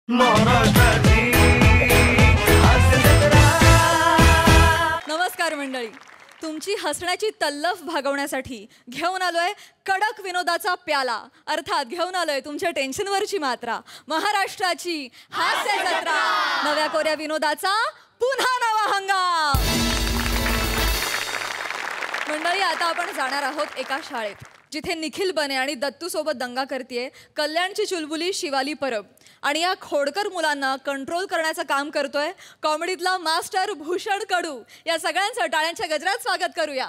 नमस्कार मंडळी, तुमची हसण्याची तल्लफ भागवण्यासाठी घेऊन आलोय कडक विनोदाचा प्याला, अर्थात घेऊन आलोय तुमच्या टेन्शनवरची मात्रा, महाराष्ट्राची हास्य जत्रा, नव्या कोऱ्या विनोदाचा पुन्हा नवा हंगाम. मंडळी, आता आपण जाणार आहोत एका शाळेत जिथे निखिल बने आणि दत्तू सोबत दंगा करतेय कल्याणची चुलबुली शिवाली परब, आणि या खोडकर मुलांना कंट्रोल करण्याचं काम करतोय कॉमेडीतला मास्टर भूषण कडू. या सगळ्यांचं टाळ्यांच्या गजरात स्वागत करूया.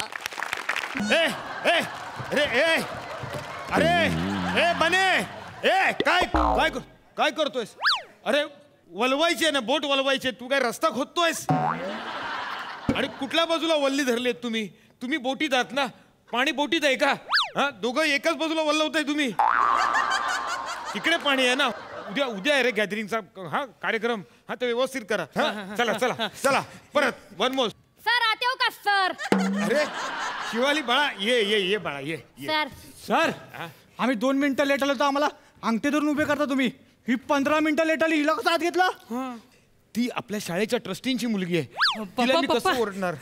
अरे बने, काय करतोयस? अरे वलवायचे ना, बोट वलवायचे, तू काय रस्ता खोदतोयस? आणि कुठल्या बाजूला वल्ली धरलेत तुम्ही? तुम्ही बोटीत आहात ना? पाणी बोटीत आहे का? हा, दोघं एकाच बाजूला वल्लवताय तुम्ही. इकडे पाणी आहे ना. उद्या आहे रे गॅदरिंगचा हा कार्यक्रम. हा, तो व्यवस्थित करा. चला चला चला, परत वन मोर. सर आते हो का सर? अरे शिवाली बाळा, ये बाळा, ये. सर सर, आम्ही 2 मिनिटं लेट आलो तर आम्हाला अंगठे धरून उभे करता तुम्ही. ही 15 मिनिटं लेट आली, हिला कसं आत घेतला? ती आपल्या शाळेच्या ट्रस्टींची मुलगी आहे. तिला मी कसं ओरडणार?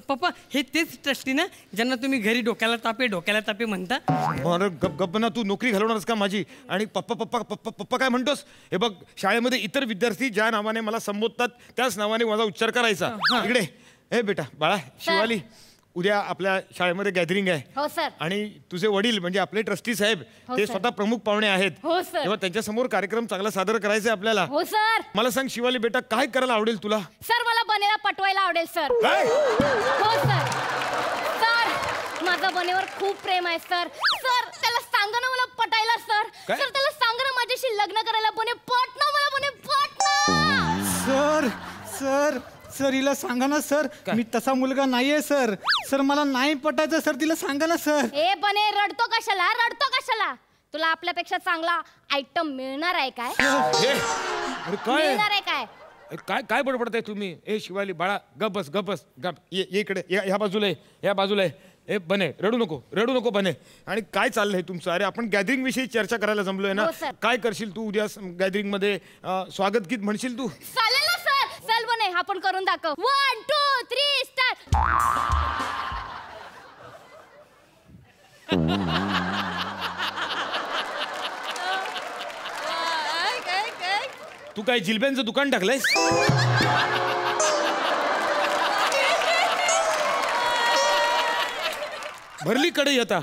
पप्पा, हे तेच ट्रस्टी ना ज्यांना तुम्ही घरी डोक्याला तापे म्हणता? गप्प ना, तू नोकरी घालवणारस का माझी? आणि पप्पा पप्पा पप्पा पप्पा काय म्हणतोस? हे बघ, शाळेमध्ये इतर विद्यार्थी ज्या नावाने मला संबोधतात त्याच नावाने माझा उच्चार करायचा. इकडे हे बेटा बाळा, शिवाली, उद्या आपल्या शाळेमध्ये गॅदरिंग आहे. हो सर. आणि तुझे वडील म्हणजे आपले ट्रस्टी साहेब ते स्वतः प्रमुख पाहुणे आहेत. हो सर. तेव्हा त्यांच्या समोर कार्यक्रम चांगला सादर करायचा आहे आपल्याला. हो सर. मला सांग शिवाली बेटा, काय करायला आवडेल तुला? सर, मला बनेला पटवायला आवडेल सर. काय? हो सर. सर, माझा बनेवर खूप प्रेम आहे सर. सर, त्याला सांगा ना मला पटायला सर. काय? सर, त्याला सांगा ना माझ्याशी लग्न करायला. बने पटना, मला बने पटना. सर सर सर, हिला सांगा ना सर, मी तसा मुलगा नाहीये सर. सर, मला नाही पटायचं सर, तिला सांगा ना सर. ए बने, रडतो कशाला? तुला आपल्यापेक्षा चांगला आयटम मिळणार आहे काय? अरे काय मिळणार आहे काय? काय काय बडबडताय तुम्ही? ए शिवाली बाळा, गप बस. ये इकडे, ह्या बाजूला आहे. ए बने, रडू नको बने. आणि काय चाललंय तुमचं? अरे आपण गॅदरिंग विषयी चर्चा करायला जमलोय ना. हो, सर. काय करशील तू उद्या गॅदरिंग मध्ये? स्वागत गीत म्हणशील तू? चालेल ना सर. चल बने, आपण करून दाखव. 1 2 3 स्टार्ट. तू काय जिलब्यांचं दुकान टाकलंयस? भरली कडे येता.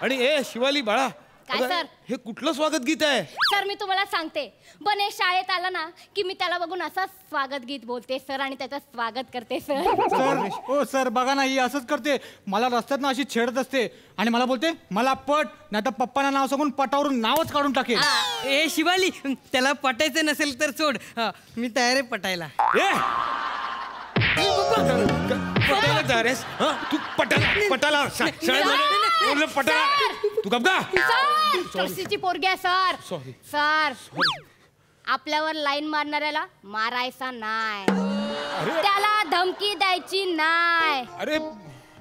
आणि ए शिवाली बाळा, काय सर? हे कुठलं स्वागत गीत आहे? सर, मी तुम्हाला सांगते, बने शाळेत आला ना की मी त्याला बघून असं स्वागत गीत बोलते सर, आणि त्याचं स्वागत करते सर. सर, ओ सर, बघा ना, ही असंच करते. मला रस्त्यात ना अशी छेडत असते आणि मला बोलते मला पट, नाही तर पप्पांना नाव सांगून पटावरून नावच काढून टाकेल. ए शिवाली, त्याला पटायचं नसेल तर सोड, मी तयार आहे पटायला. पटायला तयार आहेस? तू पटाला तू गप्पा. ट्रस्टीची पोरगी आहे सर. Sorry. सर, आपल्यावर लाईन मारणाऱ्याला मारायचा नाही, त्याला धमकी द्यायची नाही. अरे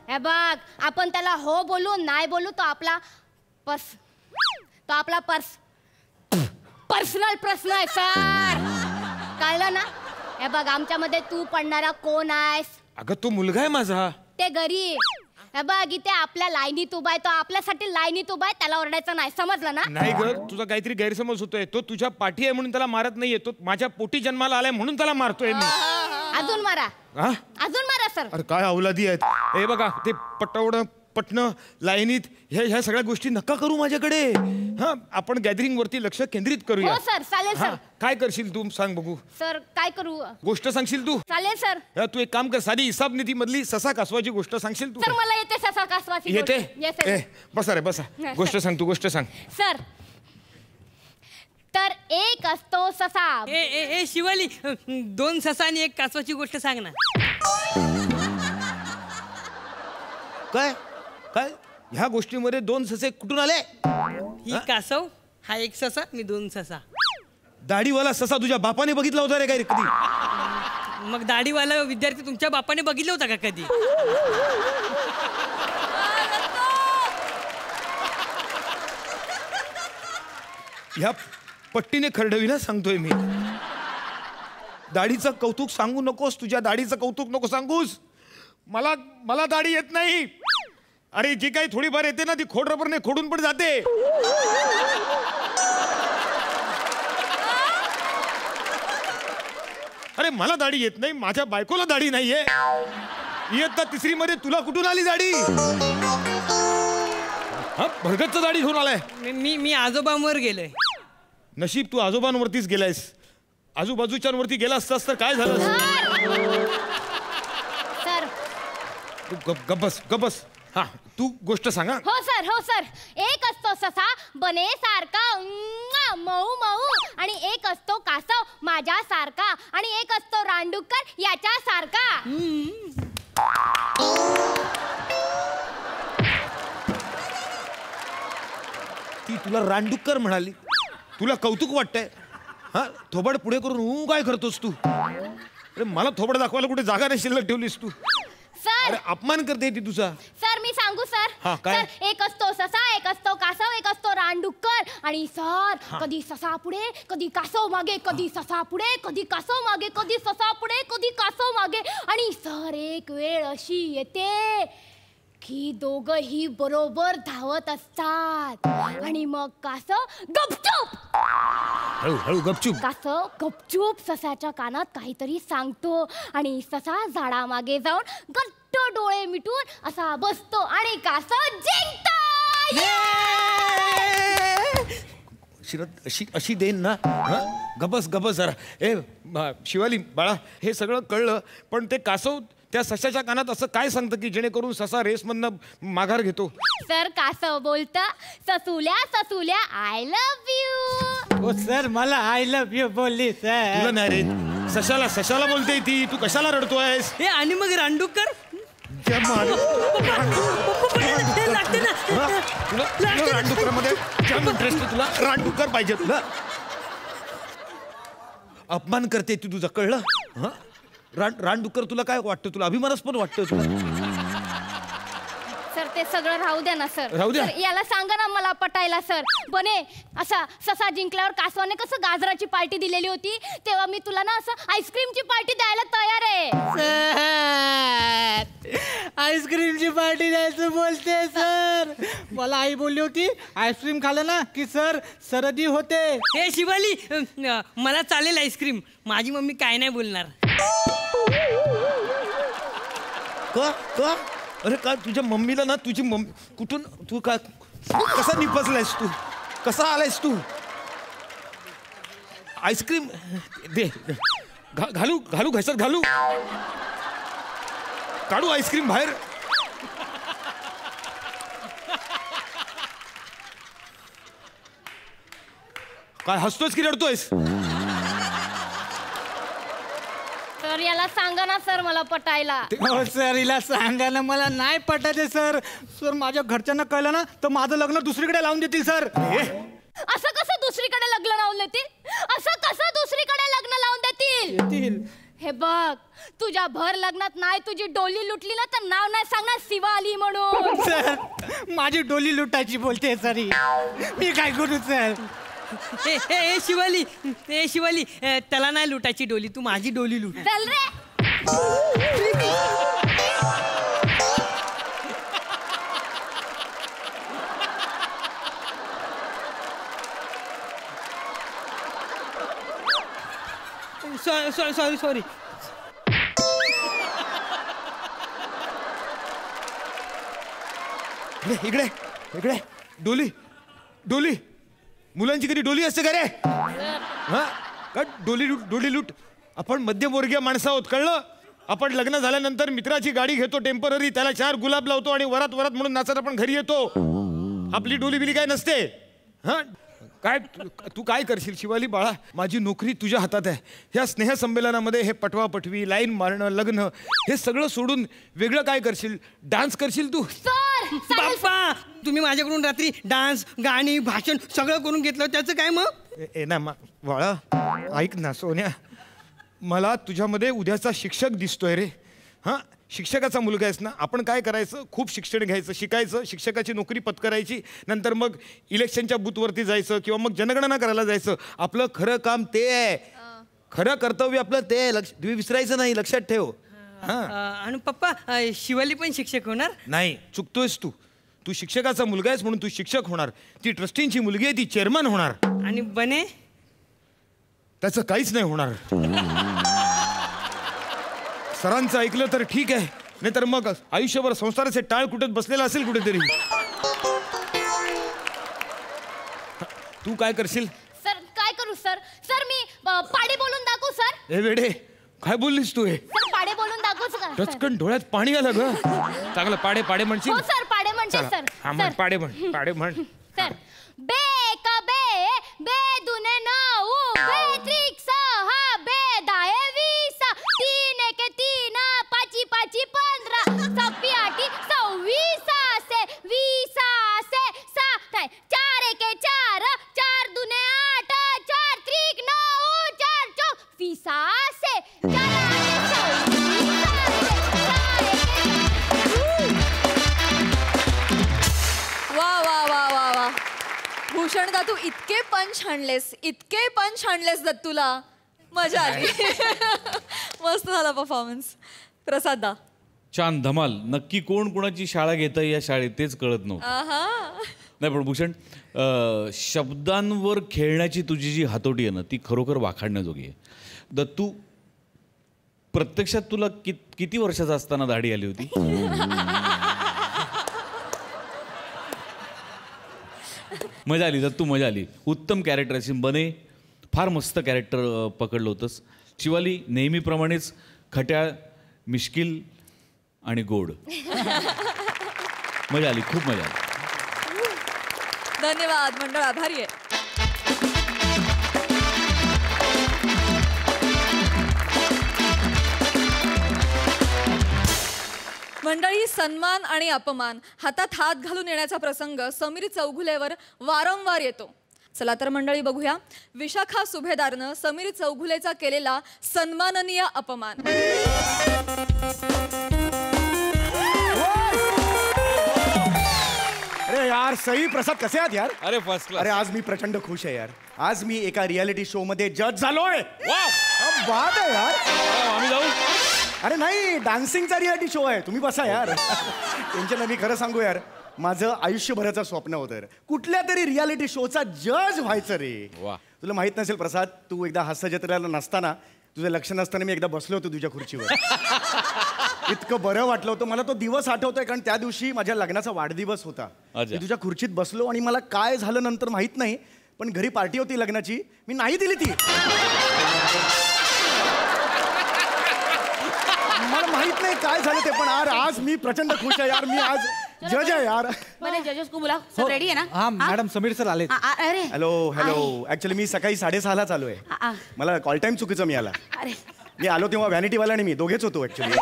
हे बघ, आपण त्याला हो बोलू नाही बोलू, तो आपला पर्सनल प्रश्न आहे सर. कळलं ना? हे बघ, आमच्यामध्ये तू पडणारा कोण आहेस? अगं, तो मुलगा आहे माझा. ते गरीब. हे बघ, इथे आपल्या लाईनीत उभा आहे, तो आपल्यासाठी लाईनीत उभा आहे, त्याला ओरडायचं नाही, समजलं ना? नाही ग, तुझा काहीतरी गैरसमज होतोय. तो तुझ्या पाठी आहे म्हणून त्याला मारत नाहीये, तो माझ्या पोटी जन्माला आलाय म्हणून त्याला मारतोय मी. अजून मारा. हा? अजून मारा सर. अरे काय अवलादी आहेत. हे बघा, ते पटणं लाईनीत ह्या सगळ्या गोष्टी नका करू माझ्याकडे. हा, आपण गॅदरिंग वरती लक्ष केंद्रित करूया. हो सर, चालेल सर. काय करशील तू सांग बघू? सर, काय करू? गोष्ट सांगशील तू? चालेल सर. तू एक काम कर, साधी हिसाब नीती मधली ससा कासवाची गोष्ट सांगशील तू? सर, मला येते ससा कासवाची गोष्ट. येते? Yes, ए, sir. बसा रे बसा. गोष्ट सांग, तू गोष्ट सांग. सर, तर एक असतो ससा. ए शिवाली, 2 ससा आणि 1 कासवाची गोष्ट सांग ना. काय काय ह्या गोष्टीमध्ये 2 ससे कुठून आले? ही कासव, हा 1 ससा, मी 2 ससा. दाढीवाला ससा तुझ्या बापाने बघितला होता रे काय रे कधी? मग दाढीवाला विद्यार्थी तुमच्या बापाने बघितलं होता का कधी? ह्या पट्टीने खरडवी ना सांगतोय मी. दाढीचं कौतुक सांगू नकोस, तुझ्या दाढीचं कौतुक नको सांगूस. मला दाढी येत नाही. अरे जी काही थोडीफार येते ना ती खोड रबरने खोडून पण जाते. अरे मला दाढी येत नाही, माझ्या बायकोला दाढी नाहीये. इयत्ता 3री मध्ये तुला कुठून आली दाढी? हा भरगतचं दाढी घेऊन आलाय. मी आजोबांवर गेलोय. नशीब तू आजोबांवरतीच गेलायस. आजूबाजूच्यांवरती गेला असतास तर काय झालं? सर तू गबस. हा तू गोष्ट सांगा. हो सर. एक असतो ससा बने सारखा मऊ मऊ, आणि एक असतो कासव माझ्या सारखा, आणि एक असतो रानडुक्कर याच्या सारखा. ती तुला रानडुक्कर म्हणाली, तुला कौतुक वाटतंय? हा थोबड पुढे करून काय करतोस तू? अरे मला थोबड दाखवायला कुठे जागा नाही शिल्लक ठेवलीस तू. सर अरे अपमान करते ती तुझा. सर मी सांगू सर. हा, काय? सर एक असतो ससा, एक असतो कासव, एक असतो रानडुक्कर, आणि सर कधी ससा पुढे कधी कासव मागे, कधी ससा पुढे कधी कासव मागे, कधी ससा पुढे कधी कासव मागे, आणि सर एक वेळ अशी येते की दोघही बरोबर धावत असतात, आणि मग कासव गपचूप हळू गपचूप. कासव गपचूप ससाच्या कानात काहीतरी सांगतो, आणि ससा झाडामागे जाऊन घट्ट डोळे मिटून असा बसतो, आणि कासव जिंकतो. शिरत अशी देन ना. गबस जरा. शिवाली बाळा, हे सगळं कळलं, पण ते कासव त्या सशाच्या कानात असं काय सांगतं की जेणेकरून ससा रेसमधनं माघार घेतो? सर कासव बोलत, ससुल्या आय लव्ह यू. हो सर, मला आय लव्ह यू बोलली तुला सर. नाही रे, सशाला बोलते ती. तू कशाला रडतोयस? हे आणि मग रानडुक्कर तुला रानडुक्करामध्ये जाम इंटरेस्ट आहे. तुला रानडुक्कर पाहिजे. तुला अपमान करते ती तुझा, कळलं? रानडुक्कर तुला काय वाटतं? तुला अभिमानास्पद वाटतं तुला? सर ते सगळं राहू द्या ना सर. राहू द्या. सर, याला सांगा ना मला पटायला सर. बने असा ससा जिंकल्यावर कासवाने कसं गाजराची पार्टी दिलेली होती, तेव्हा मी तुला ना असं आईस्क्रीमची पार्टी द्यायला तयार आहे. आईस्क्रीमची पार्टी द्यायचं बोलते सर. मला आई बोलली होती आईस्क्रीम खाल्लं ना की सर सरदी होते. हे शिवाली, मला चालेल आईस्क्रीम. माझी मम्मी काय नाही बोलणार. का? अरे का तुझ्या मम्मीला ना, तुझी मम्मी कुठून, तू का कसा निपजलायस तू? कसा आलायस तू? आईस्क्रीम दे. घालू घशात घालू. काढू आईस्क्रीम बाहेर. काय हसतोयस की रडतोयस? सर याला सांगा ना सर मला पटायला. हो सर, हिला सांगा ना, मला नाही पटायचे सर. सर माझ्या घरच्यांना कळलं ना तर माझं लग्न दुसरीकडे लावून देतील सर. असं कसं दुसरीकडे लग्न लावून देतील? असं कसं दुसरीकडे लग्न लावून देतील? येतील. हे बघ, तुझ्या भर लग्नात नाही तुझी डोली लुटली ना तर नाव नाही सांगणार शिवाली म्हणून. सर माझी डोली लुटायची बोलते सर ही. मी काय करू सर? हे शिवाली, त्याला नाही लुटायची डोली, तू माझी डोली लुट. चल रे. सॉरी. इकडे डोली मुलांची कधी डोली असते का रे? हा का डोली लूट? आपण मध्यमवर्गीय माणसं आहोत, कळलं? आपण लग्न झाल्यानंतर मित्राची गाडी घेतो टेम्पररी, त्याला 4 गुलाब लावतो आणि वरात म्हणून नाचत आपण घरी येतो. आपली डोली बिली काय नसते. हा काय तू काय करशील शिवाली बाळा? माझी नोकरी तुझ्या हातात आहे. ह्या स्नेहसंमेलनामध्ये हे पटवापटवी, लाईन मारणं, लग्न हे सगळं सोडून वेगळं काय करशील? डान्स करशील तू? बाप्पा, तुम्ही माझ्याकडून रात्री डान्स, गाणी, भाषण सगळं करून घेतलं, त्याचं काय मग? ना बाळा, ऐक ना सोन्या, मला तुझ्यामध्ये उद्याचा शिक्षक दिसतोय रे. हा शिक्षकाचा मुलगा आहेस ना, आपण काय करायचं, खूप शिक्षण घ्यायचं, शिकायचं, शिक्षकाची नोकरी पत्करायची, नंतर मग इलेक्शनच्या बूथवरती जायचं किंवा मग जनगणना करायला जायचं. आपलं खरं काम ते आहे, खरं कर्तव्य आपलं ते आहे. तुम्ही विसरायचं नाही, लक्षात ठेव. हां आणि पप्पा शिवाली पण शिक्षक होणार? नाही, चुकतोयस तू. तू शिक्षकाचा मुलगा आहेस म्हणून तू शिक्षक होणार. ती ट्रस्टींची मुलगी आहे, ती चेअरमन होणार. आणि बने? त्याचं काहीच नाही होणार. सरांचं ऐकलं तर ठीक आहे, नाहीतर मग आयुष्यभर संसाराचे टाळ कुठत बसलेला असेल कुठेतरी. तू काय करशील? सर काय करू सर? सर मी पाडे बोलून दाखवू सर? ए वेडे, काय बोललीस तू हे? सर पाडे बोलून दाखवूच का सर? टचकन डोळ्यात पाणी आलं ग. चांगलं पाडे पाडे म्हणशील? हो सर पाडे म्हणते चला, सर. हा म्हण, पाडे म्हण, पाडे म्हण. सर बे का बे, बे दुने 9, बे त्रिक 6, बे दाहे 20, 3 एके 3, 5 5 15, 6 8 26 से 20 से 6 नाही 4 एके 4, 4 दुने 8, 4 त्रिक 9, 4 चौक 20 से 4 8 वा वा वा वा वा. भूषण दा, तू इतके पंच हाणलेस दत्तूला, मजा आली. मस्त झाला परफॉर्मन्स. प्रसाद दा. छान, धमाल. नक्की कोण कोणाची शाळा घेतं या शाळेत तेच कळत नव्हतं. आहा. नाही पण भूषण, शब्दांवर खेळण्याची तुझी जी हातोटी आहे ना, ती खरोखर वाखाणण्याजोगी आहे. दत्तू, प्रत्यक्षात तुला किती वर्षाचा असताना दाढी आली होती? मजा आली दत्तू, मजा आली. उत्तम कॅरेक्टर असेल. बने, फार मस्त कॅरेक्टर पकडलं होतंस. शिवाली नेहमीप्रमाणेच खट्याळ, मिश्किल आणि गोड. मजा आली, खूप मजा आली. धन्यवाद. मंडळ आभारी आहे. मंडळी, सन्मान आणि अपमान हातात हात घालून येण्याचा प्रसंग समीर चौघुलेवर वारंवार येतो. चला तर मंडळी बघूया विशाखा सुभेदारनं समीर चौघुलेचा केलेला सन्माननीय अपमान. अरे यार, सई प्रसाद कसे आहात यार? अरे फर्स्ट अरे आज मी प्रचंड खुश आहे यार. आज मी एका रियालिटी शो मध्ये जज झालोय. वाव, बात आहे यार. आम्ही जाऊ. अरे नाही, डान्सिंगचा रियालिटी शो आहे. तुम्ही बसा यार. टेन्शन नाही. मी खरं सांगू यार, माझं आयुष्यभराचं स्वप्न होतं कुठल्या तरी रियालिटी शोचा जज व्हायचं रे. वा. तुला माहित नसेल प्रसाद, तू एकदा हास्य जत्रेला नसताना, तुझं लक्ष नसताना मी एकदा बसलो होतो तुझ्या खुर्चीवर. इतकं बरं वाटलं होतं मला. तो दिवस आठवतोय कारण त्या दिवशी माझ्या लग्नाचा वाढदिवस होता. मी तुझ्या खुर्चीत बसलो आणि मला काय झालं नंतर माहित नाही, पण घरी पार्टी होती लग्नाची, मी नाही दिली ती. मला माहित नाही काय झालं ते, पण आज मी प्रचंड खुश आहे यार. मी आज जज आहे यार. मैंने जजेस को बुलाओ, सब रेडी है ना? हा मॅडम, समीर सर आले. अरे हॅलो हॅलो. ऍक्च्युली मी सकाळी 6:30 चालू आहे. मला कॉल टाइम चुकीचा मिळाला. अरे मी आलो तेव्हा व्हॅनिटीवाला आणि मी दोघेच होतो ऍक्च्युली.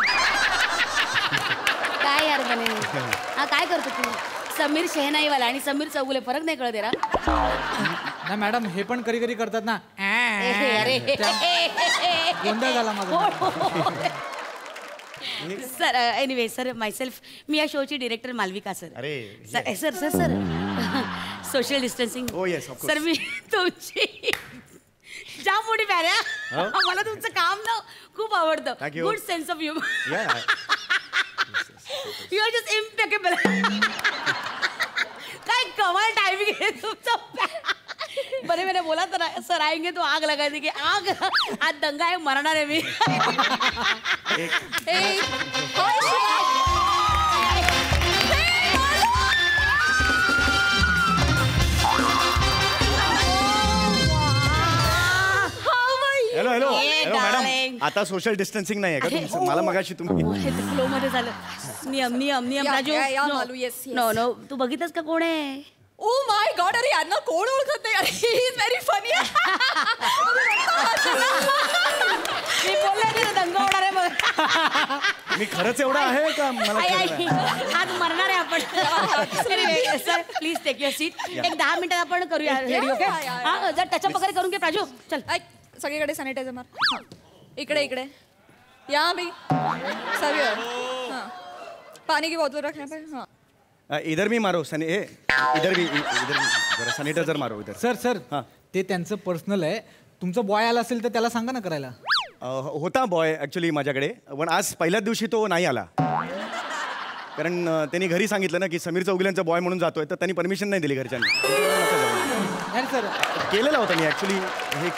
काय यार बने, हा काय करतो तू? समीर शहनाईवाला आणि समीर चौगुले, फरक नाही कळत रा? नाही मॅडम, हे पण कधी कधी करतात ना. अरे गोंधळ झाला माझा. सर एनिवे सर, मायसेल्फ, मी या शोची डिरेक्टर मालविका सर. अरे sir sir sir sir social distancing. Oh, yes, of course. सर मी तुमची जाम मोठी फॅन आहे. मला तुमचं काम ना खूप आवडतं. Thank you. Good sense of humour. Yeah. You are just impeccable. काय कमाल टाइमिंग आहे तुमचं. बरे मैंने बोला था सर आएंगे तो आग लगा देंगे. आग, आज दंगा है, मरणार आहे मी. Hello hello Hey, hello madam, darling. आता सोशल डिस्टन्सिंग नाही आहे का तुमचं? मला मगाशी तुम्ही फ्लो मध्ये झालं. नियम नियम नियम. राजू, या, no. Malu, yes, yes. No no, तू बघितलंस का कोण आहे? ओ माय गॉड, अरे यांना कोण ओळखत नाही. अरे ही इज व्हेरी फनी. मी बोलले ना दंगा होणार आहे बघ. मी खरंच एवढा आहे का? मला आई, कळलं आई, नाही. आज मरणार आहे आपण. Sir please take your seat. एक 10 मिनिटात आपण करूया रेडी. ओके, हा जर टचअप वगैरे करून घे प्राजू. चल. ऐक, सगळीकडे सॅनिटायझर मार. इकडे इकडे या. मी सर पानी की बोतल रखने पे हाँ इधर मी मारो सनी ए इधर भी जरा सॅनिटायझर मारो इधर. सर सर हां. ते त्यांचं पर्सनल आहे. तुमचं बॉय आला असेल तर त्याला सांगा ना करायला. होता बॉय ॲक्च्युली माझ्याकडे, पण आज पहिल्याच दिवशी तो नाही आला. कारण त्यांनी घरी सांगितलं ना की समीर चौगुल्यांचा बॉय म्हणून जातोय, तर त्यांनी परमिशन नाही दिली घरच्यांनी. नाही सर केलेला होता मी ॲक्च्युली हे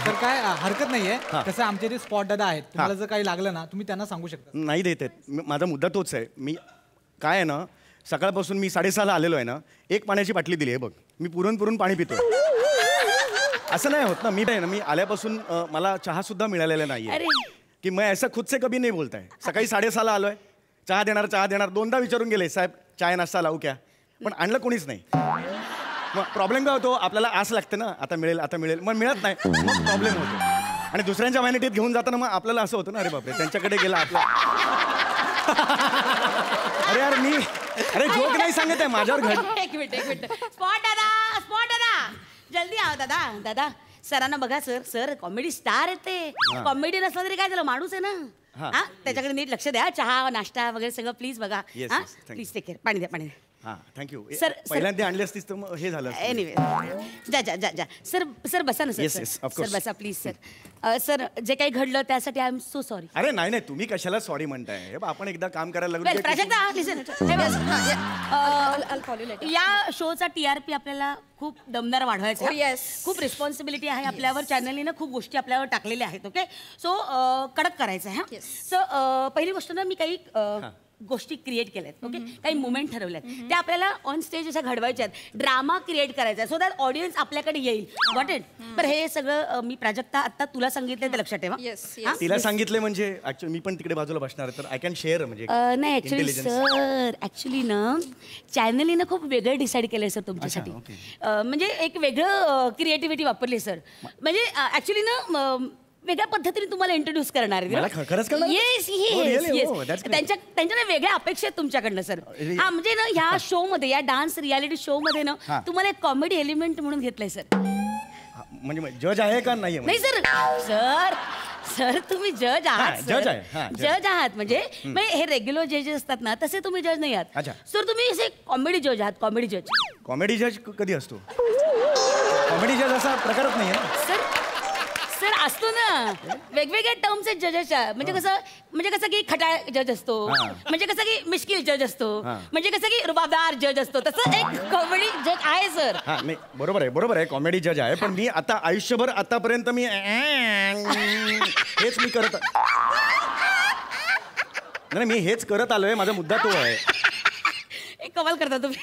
तर काय हरकत नाहीये. हां. कसं आमचे ते स्पॉट दादा आहेत, तुम्हाला जर काही लागलं ना तुम्ही त्यांना सांगू शकता. नाही देत आहेत. माझा मुद्दा तोच आहे. मी काय आहे ना, सकाळपासून मी 6:30ला आलेलो आहे ना, एक पाण्याची बाटली दिली आहे बघ. मी पुरून पाणी पितो. असं नाही होत ना. मी आहे ना, मी आल्यापासून मला चहा सुद्धा मिळालेला नाहीये की मैं ऐसा खुद से कभी नाही बोलता है. सकाळी 6:30ला आलोय, चहा देणार दोनदा विचारून गेले, साहेब चाय नाश्ता लावू क्या, पण आणलं कोणीच नाही. मग प्रॉब्लेम काय होतो, आपल्याला आस लागते ना, आता मिळेल मग मिळत नाही, मग प्रॉब्लेम होतो. आणि दुसऱ्यांच्या व्हॅनिटीत घेऊन जाताना मग आपल्याला असं होतं ना, अरे बापरे त्यांच्याकडे गेला आपला. अरे यार अरे जोक नाही सांगत आहे माझ्यावर घड. एक मिनिट स्पॉट दादा जल्दी आहो दादा सरांना बघा. सर कॉमेडी स्टार आहेत ते. कॉमेडी नसलं तरी काय झालं, माणूस आहे ना. हा त्याच्याकडे नीट लक्ष द्या. चहा नाश्ता वगैरे सगळं प्लीज बघा. Please take care. पाणी द्या. हां थँक्यू. सर पहिल्यांदा आणली असतीस तर मग हे झालं. एनिवे जा सर बसा ना Yes, sir. yes, of sir course. बसा प्लीज सर. सर जे काही घडलं त्यासाठी आय एम सो सॉरी. अरे नाही तुम्ही कशाला सॉरी म्हणताय. हे बघ, आपण एकदा काम करायला वेल प्राजक्ता लिसन. I'll call you later. या शोचा TRP आपल्याला खूप दमदार वाढवायचा Oh, आहे. yes. खूप रिस्पॉन्सिबिलिटी आहे आपल्यावर. चॅनलने ना खूप गोष्टी आपल्यावर टाकलेल्या आहेत. ओके सो कडक करायचं आहे. Yes. सो पहिली गोष्ट ना, मी काही गोष्टी क्रिएट केल्यात. ओके काही मुवमेंट ठरवल्यात त्या आपल्याला ऑन स्टेज अशा घडवायच्या आहेत. ड्रामा क्रिएट करायचा आहे सो दॅट ऑडियन्स आपल्याकडे येईल. What it. पण हे सगळं मी प्राजक्ता आता तुला सांगितलं ते लक्षात ठेवा. Yes, हा? तिला सांगितले म्हणजे ऍक्च्युली मी पण तिकडे बाजूला बसणार आहे, तर आय कॅन शेअर म्हणजे नाही ऍक्च्युली सर ना चॅनलने ना खूप वेगळं डिसाईड केलंय सर तुमच्यासाठी. म्हणजे एक वेगळं क्रिएटिव्हिटी वापरली सर. म्हणजे ऍक्च्युली ना वेगळ्या पद्धतीने तुम्हाला इंट्रोड्यूस करणार मला खरंच करणार? Yes Oh, really? Yes Oh, that's great. त्यांच्या ना वेगळ्या अपेक्षा आहेत तुमच्याकडनं सर. हा म्हणजे ना ह्या शो मध्ये, या डान्स रियालिटी शो मध्ये ना तुम्हाला एक कॉमेडी एलिमेंट म्हणून घेतलंय सर. म्हणजे जज आहे का नाही? नाही सर तुम्ही जज आहात. जज आहे. हां, जज आहात म्हणजे हे रेग्युलर जजेस असतात ना, तसे तुम्ही जज नाही आहात. अच्छा. सर तुम्ही असे कॉमेडी जज आहात. कॉमेडी जज. कॉमेडी जज कधी असतो? कॉमेडी जज असा प्रकारच नाही आहे. सर असतो ना, वेगवेगळ्या टर्म्स आहेत जजेसच्या. म्हणजे कसं की खटाळ जज असतो, म्हणजे कसं की मिश्किल जज असतो, म्हणजे कसं की रुबाबदार जज असतो, तसं एक कॉमेडी जज आहे सर. हा नाही बरोबर आहे कॉमेडी जज आहे. पण मी आता आयुष्यभर आतापर्यंत मी हेच मी करत नाही, मी हेच करत आलोय. माझा मुद्दा तो आहे. कमाल करता तुम्ही.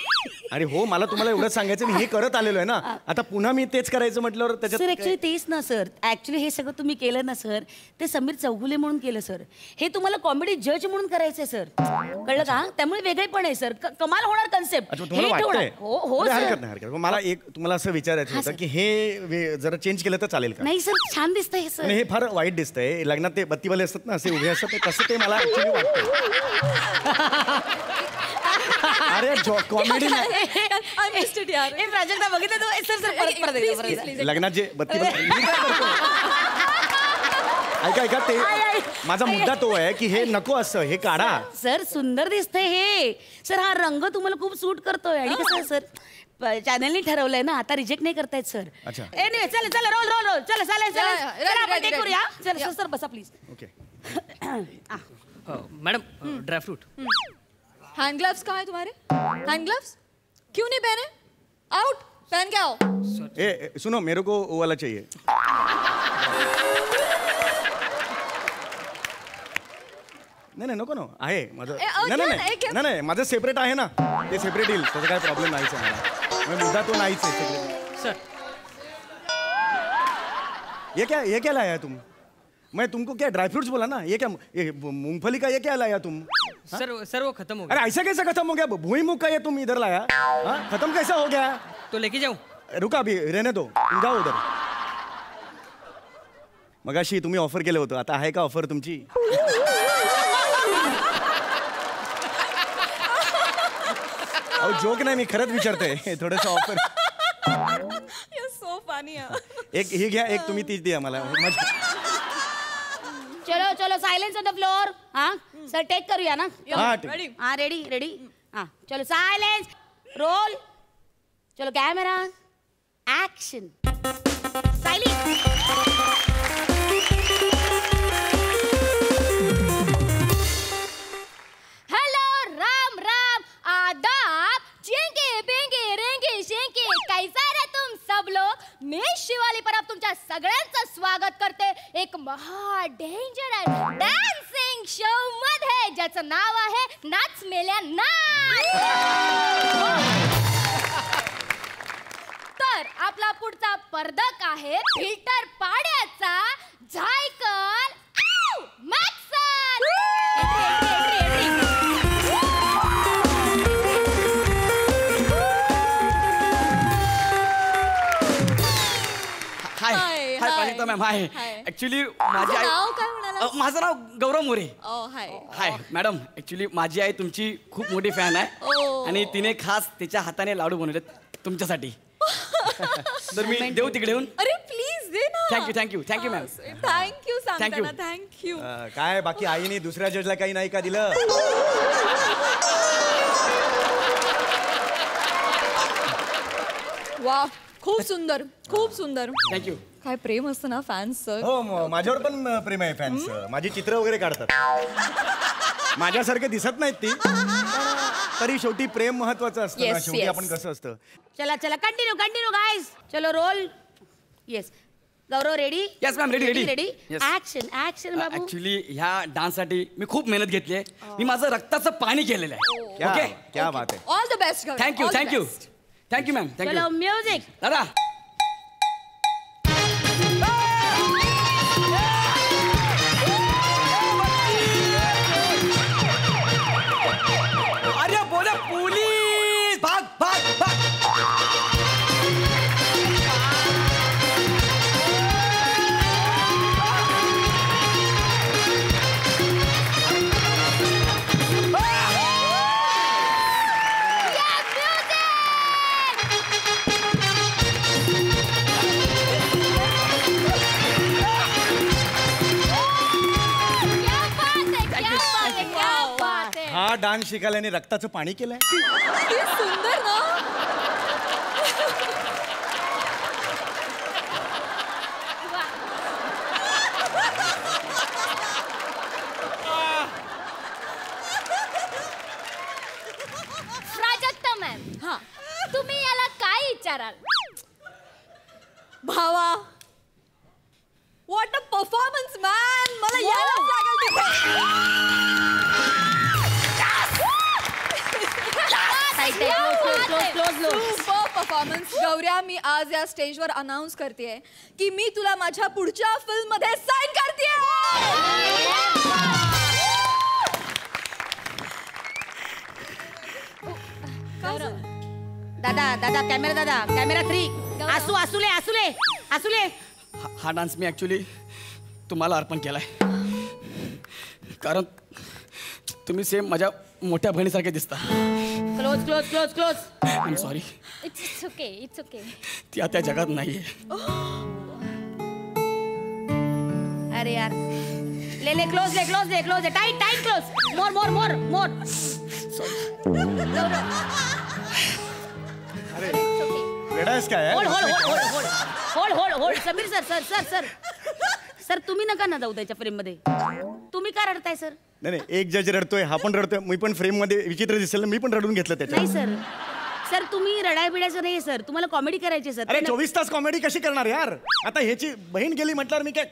अरे हो, मला तुम्हाला एवढंच सांगायचं, मी हे करत आलेलो आहे ना, आता पुन्हा मी तेच करायचं म्हटल्यावर सर त्याच्यात ऍक्च्युली तेच ना सर. ऍक्च्युली हे सगळं तुम्ही केलं ना सर, ते समीर चौगुले म्हणून केलं सर. हे तुम्हाला कॉमेडी जज म्हणून करायचंय सर. कळलं का? त्यामुळे वेगळेपण आहे सर. कमाल होणार कन्सेप्ट. अच्छा तुम्हाला वाटतंय? हो हरकत नाही. मला एक तुम्हाला असं विचारायचं होतं की हे जरा चेंज केलं तर चालेल का? नाही सर छान दिसतंय हे सर. हे फार वाईट दिसतंय. लग्नात ते बत्तीवाले असतात ना, असे उभे असतात, तसं ते मला ऍक्च्युली वाटतं. अरे कॉमेडी नाही. हे प्राजक्ता बघितलं तू सर परत लग्नात जे बत्ती ऐका ते माझा मुद्दा तो आहे की हे नको असं, हे काढा. सर सुंदर दिसतंय हे सर. हा रंग तुम्हाला खूप सूट करतोय. आणि कसं सर चॅनलने ठरवलंय ना, आता रिजेक्ट नाही करतायत सर. अच्छा. एनिवे चला रोल चला चला आपण टेक करूया. चला सर बसा please. Okay madam dry fruit. Hand gloves कहाँ है तुम्हारे? हैंड ग्लव्स क्यों नहीं पहने? आउट, पहन के आओ. ए सुनो, मेरे को वो वाला चाहिए. नाही नको ना, आहे माझं. नाही माझं सेपरेट आहे ना, ते सेपरेट येईल, त्याचा काय प्रॉब्लेम नाहीच आहे मला. मुद्दा तो नाहीच आहे सेपरेट. सर ये क्या लाया तुम? मैं तुमको क्या ड्राई फ्रूट्स बोला ना, ये क्या मूंगफली का ये क्या लाया तुम? सर वो खत्म हो गया. अरे ऐसा कैसे खत्म हो गया? भूई मुख का ये तुम इधर लाया, खत्म कैसा हो गया? तो लेके जाऊं? रुका अभी, रहने दो, तुम जाओ उधर. मगाशी तुम्ही ऑफर केलं होतं, आता आहे का ऑफर तुमची? अहो जोक नाही, मी खरंच विचारतोय. थोडंसं ऑफर. You're so funny. एक ही घ्या, एक तुम्ही तीच द्या मला. चलो चलो सायलेन्स ऑन द फ्लोर. हा सर टेक करूया ना. हा, Ready? हा रेडी रेडी. हा चलो सायलेन्स रोल. चलो camera action. Silence. Hello Ram Ram आदाब चेंगे बेंगे रेंगे शेंगे कैसा रे तुम सब लोग. मी शिवाली परब तुमच्या सगळ्यांचं स्वागत करते एक महा डेंजरस डान्सिंग शो मध्ये ज्याचं नाव आहे नाच मेल्या नाच. तर आपला पुढचा पदक आहे फिल्टर पाड्याचा झायकल मॅक्सन. हाय Hi, हाय hi. प्राजक्ता मॅम हाय Hi. ऍक्च्युली माझी आई नाव काय म्हणाला? माझं नाव गौरव मोरे. हाय. हाय मॅडम ऍक्च्युली माझी आई तुमची खूप मोठी फॅन आहे Oh. आणि तिने खास तिच्या हाताने लाडू बनवलेत तुमच्यासाठी. तर मी देऊ तिकडे येऊन. अरे प्लीज दे ना. Thank you ma'am. थँक्यू सांगताना Thank you. थँक्यू. काय बाकी आईने दुसऱ्या जजला काही नाही का दिलं? वा खूप सुंदर खूप सुंदर. थँक्यू. काय प्रेम असतं ना फॅन्सचं. हो माझ्यावर पण प्रेम आहे फॅन्स. माझी चित्र वगैरे काढतात. माझ्यासारखे दिसत नाहीत ती, तरी शेवटी प्रेम महत्वाचं असतं ना. Yes, शेवटी yes. आपण कसं असतं. चला चला कंटिन्यू कंटिन्यू गाईज. चलो roll. Yes Gaurav ready. Yes, ma'am, ready, ready. Ready Yes. Action action बाबू. ऍक्च्युली ह्या डान्ससाठी मी खूप मेहनत घेतली आहे. मी माझं रक्ताचं पाणी केलेलं आहे. क्या ओके क्या बात आहे. All the best. Thank you ma'am. चलो थँक्यू म्युझिक. दादा. अरे बोला पोलीस भाग भाग भाग. हा डान्स शिकायला रक्ताचं पाणी केलंय. किती सुंदर ना. प्राजक्ता मॅम हा तुम्ही याला काय विचाराल. भावा व्हॉट अ परफॉर्मन्स मॅन. मला यायलाच लागेल सुपर परफॉर्मन्स. गौऱ्या मी आज या स्टेजवर अनाऊन्स करतेय की मी तुला माझ्या पुढच्या फिल्म मध्ये साईन करतेय. दादा दादा कॅमेरा 3. आसूले हा डान्स मी ऍक्च्युली तुम्हाला अर्पण केलाय कारण तुम्ही सेम माझ्या मोठ्या बहिणीसारखे दिसता. Close. I am sorry. It's okay. ती आता जगात नाहीये. अरे यार ले क्लोज टाइट क्लोज. मोर. वेडायस काय होल्ड समीर सर तुम्ही नका ना जाऊ त्याच्या फ्रेम मध्ये. तुम्ही का रडताय सर. नाही एक जज रडतोय, हा पण रडतोय. मी पण फ्रेम मध्ये विचित्र दिसेल, मी पण रडून घेतलं त्याच्यात. नाही सर तुम्ही रडाय बिडायचं नाही सर. तुम्हाला कॉमेडी करायची सर. अरे 24 तास कॉमेडी कशी करणार यार. आता ह्याची बहीण गेली म्हटल्यावर मी काय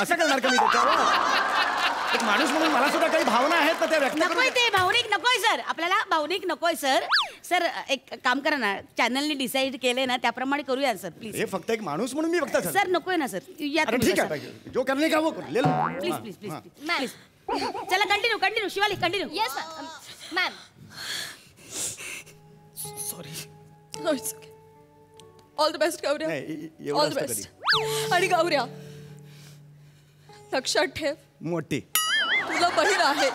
असं करणार का मी त्याच्यावर. एक माणूस म्हणून मला सुद्धा काही भावना आहेत ना त्या व्यक्त करू नकोय दे. ते भावनिक नकोय सर. आपल्याला भावनिक नकोय सर एक काम करा ना. चॅनलने डिसाईड केले ना त्याप्रमाणे करूया सर प्लीज. हे फक्त एक माणूस म्हणून मी बघता सर नकोय ना सर. या अरे ठीक आहे, जो करणे का वो कर. ले लो. प्लीज चला continue Shivali continue. Yes ma'am. Sorry. All the best गौऱ्या. नाही, एवढं ऑल द असतं बेस्ट. आणि गौऱ्या लक्षात ठेव मोठी. तुला बहीण आहे.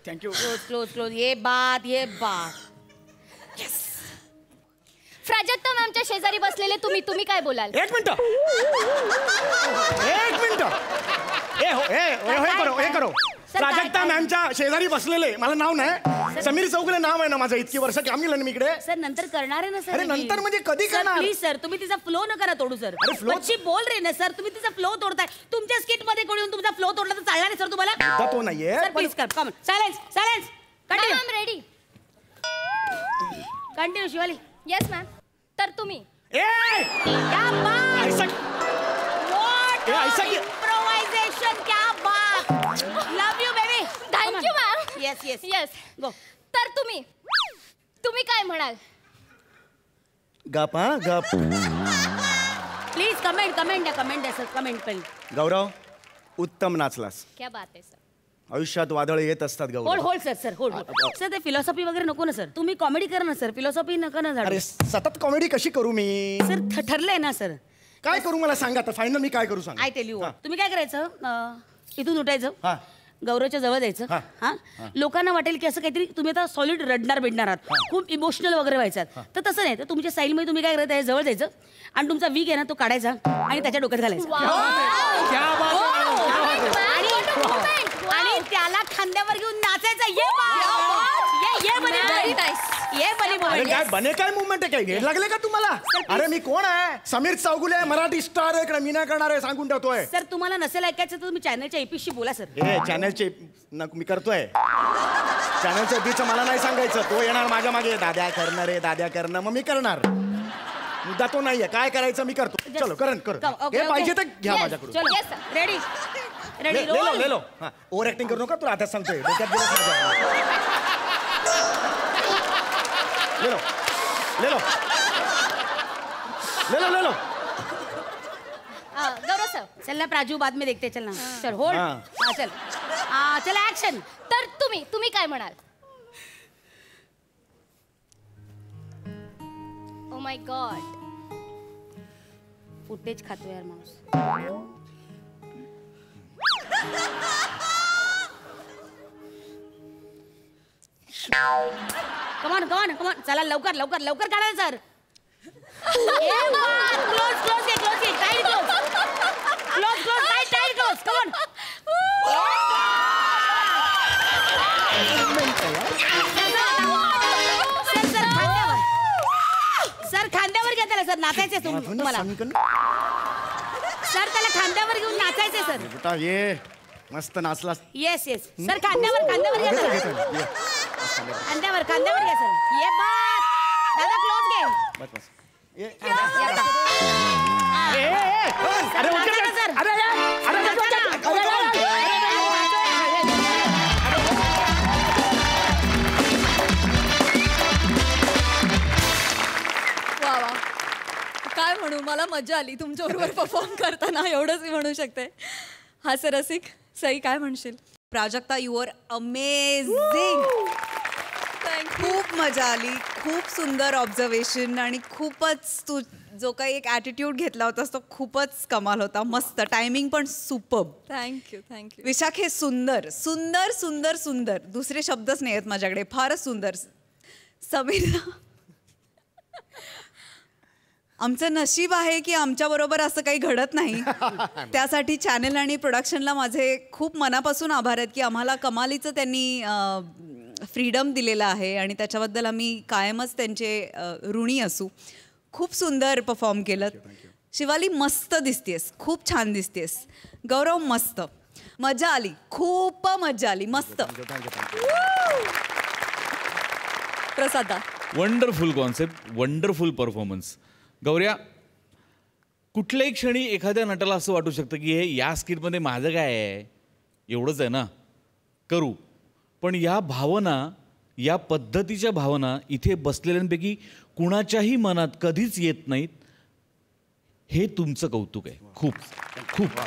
थँक्यू. क्लोज ये बात. प्राजक्ता मॅमच्या शेजारी बसलेले तुम्ही काय बोलाल? एक मिनिट हे करो सर, प्राजक्ता काय? मॅमच्या शेजारी बसलेले, मला नाव नाही, समीर चौगुले नाव आहे ना माझं, इतकी वर्ष काम केलं ना मी इकडे. सर नंतर करणार आहे ना सर. अरे, नंतर म्हणजे कधी करणार? प्लीज सर, तुम्ही तिचा फ्लो नका ना तोडू सर. अरे, flow- बच्ची बोल रे ना सर, तुम्ही तिचा फ्लो तोडताय. तुमच्या स्किट मध्ये कोणी येऊन तुमचा फ्लो तोडला तर चालणार नाही सर तुम्हाला. मुद्दा तो नाहीये, सर पण- प्लीज कर, come silence silence. Continue ma'am ready? Continue Shivali. Yes ma'am. तर तुम्ही ए, क्या बात. ऐसा What ए, ऐसा की- improvisation, क्या बात. Love you baby. Thank you ma'am. Yes, yes. Yes. Go. तर तुम्ही काय म्हणाल? गप हा गप. प्लीज कमेंट द्या सर, कमेंट करेल. गौरव, उत्तम नाचलास. क्या बात आहे सर. आयुष्यात वादळ येत असतात hold Gaurav. Hold sir hold. Sir ते फिलॉसॉफी वगैरे नको ना सर, तुम्ही कॉमेडी करा ना सर, फिलॉसॉफी नका ना झाडू. अरे, सतत कॉमेडी कशी करू मी? सर ठरलंय ना सर. काय करू मला सांगा आता, फायनल मी काय करू सांग. I tell you. तुम्ही काय करायचं, इथून उठायचं, हा. गौरवच्या जवळ जायचं. हा. हा, लोकांना वाटेल की असं काहीतरी तुम्ही आता सॉलिड रडणार बिडणार आहात, खूप इमोशनल वगैरे व्हायचं. तर तसं नाही, तर तुमच्या स्टाईलमध्ये तुम्ही काय करायचं, जवळ जायचं आणि तुमचा वीक आहे ना तो काढायचा आणि त्याच्या डोक्यात घालायचा. आणि त्याला खांद्यावर घेऊन नाचायचं. ये Very nice. अरे बनी काय बने काय मुवमेंट आहे, काय वेळ लागले का तुम्हाला? अरे मी कोण आहे? समीर चौगुले, मराठी स्टार आहे इकडे, मी नाही करणार आहे, सांगून ठेवतोय. सर तुम्हाला नसेल ऐकायचं तर तुम्ही चॅनलच्या एपीशी बोला सर. हे चॅनलचे मी करतोय, चॅनलच्या एपीचं मला नाही सांगायचं, तो येणार माझ्या मागे, दाद्या करणार आहे, दाद्या करणं, मग मी करणार. मुद्दा तो नाहीये, काय करायचं मी करतो. चलो कर हे पाहिजे तर घ्या माझ्याकडून. चलो Yes, sir. रेडी रेडी ले लो हा, ओव्हर ऍक्टिंग करू नका, तुला आता सांगतोय, डोक्यात दिवस माझ्या. ले लो गौरव सर. चल ना प्राजू, बाद में देखते, चल ना. चल होल्ड. हाँ. चल ऍक्शन. तर तुम्ही काय म्हणाल? Oh my God. फुटेज खातो यार माणूस. कमान चला लवकर काढा सर. क्लोज टाईट क्लोज कमान. सर खांद्यावर घ्या त्याला सर, नाचायचे तुम्हाला. सर त्याला खांद्यावर घेऊन नाचायचे सर. बेटा ये मस्त नाचला. येस सर, खांद्यावर घ्या सर. खांद्यावर घ्या सर. ये बात. दादा क्लोज घे. बस अरे नाचा ना सर. वा काय म्हणू, मला मजा आली तुमच्याबरोबर परफॉर्म करताना, एवढंच मी म्हणू शकते. हास्य रसिक सई, काय म्हणशील? Prajakta, you are amazing. खूप मजा आली, खूप सुंदर ऑब्झर्वेशन आणि खूपच तू जो काही एक ॲटिट्यूड घेतला होतास तो खूपच कमाल होता. मस्त टायमिंग पण सुपर्ब. थँक्यू. विशाख, हे सुंदर सुंदर सुंदर सुंदर, दुसरे शब्दच नाही आहेत माझ्याकडे, फारच सुंदर. समीर, आमचं नशीब आहे की आमच्याबरोबर असं काही घडत नाही. त्यासाठी चॅनल आणि प्रोडक्शनला माझे खूप मनापासून आभार आहेत की आम्हाला कमालीचं त्यांनी फ्रीडम दिलेलं आहे आणि त्याच्याबद्दल आम्ही कायमच त्यांचे ऋणी असू. खूप सुंदर परफॉर्म केलं. शिवाली मस्त दिसतेस, खूप छान दिसतेस. गौरव मस्त, मजा आली, खूप मजा आली, मस्त. प्रसादा, वंडरफुल कॉन्सेप्ट, वंडरफुल परफॉर्मन्स. गौऱ्या, कुठल्याही क्षणी एखाद्या नटाला असं वाटू शकतं की हे या स्किटमध्ये माझं काय आहे, एवढंच आहे ना, करू. पण या भावना, या पद्धतीच्या भावना इथे बसलेल्यांपैकी कुणाच्याही मनात कधीच येत नाहीत. हे तुमचं कौतुक आहे. खूप खूप.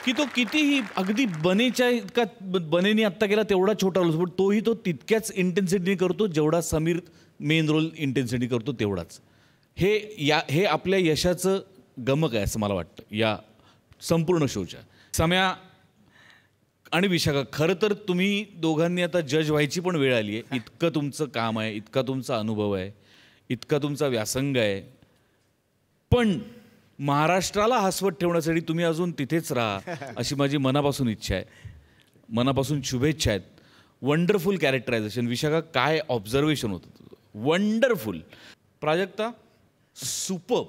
की तो कितीही अगदी बनेच्या इतका, बनेने आत्ता केला तेवढा छोटा रोल, पण तोही तो तितक्याच इंटेन्सिटीने करतो जेवढा समीर मेन रोल इंटेन्सिटी करतो तेवढाच. हे आपल्या यशाचं गमक आहे असं मला वाटतं या संपूर्ण शोच्या. सम्या आणि विशाखा, खरं तर तुम्ही दोघांनी आता जज व्हायची पण वेळ आली आहे. इतकं तुमचं काम आहे, इतका तुमचा अनुभव आहे. इतका तुमचा व्यासंग आहे, पण महाराष्ट्राला हसवत ठेवण्यासाठी तुम्ही अजून तिथेच राहा अशी माझी मनापासून इच्छा आहे, मनापासून शुभेच्छा आहेत. Wonderful characterisation. विशाखा, काय ऑब्झर्वेशन होतं तुझं, वंडरफुल. प्राजक्ता, सुपर.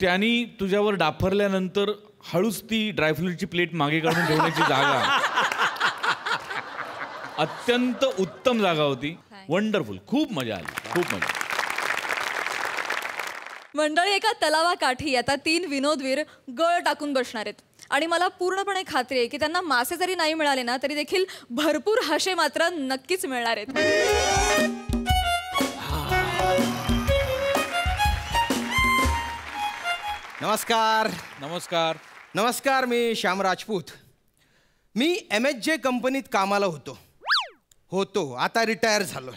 त्यांनी तुझ्यावर डाफरल्यानंतर हळूच ती ड्रायफ्रूटची प्लेट मागे काढून ठेवण्याची जागा अत्यंत उत्तम जागा होती. वंडरफुल. खूप मजा आली, खूप मजा. मंडळी, एका तलावाकाठी आता 3 विनोदवीर गळ टाकून बसणार आहेत आणि मला पूर्णपणे खात्री आहे की त्यांना मासे जरी नाही मिळाले ना तरी देखील भरपूर हाशे मात्र नक्कीच मिळणार आहेत. नमस्कार. नमस्कार. नमस्कार. मी श्याम राजपूत. मी MHJ कंपनीत कामाला होतो. आता रिटायर झालोय.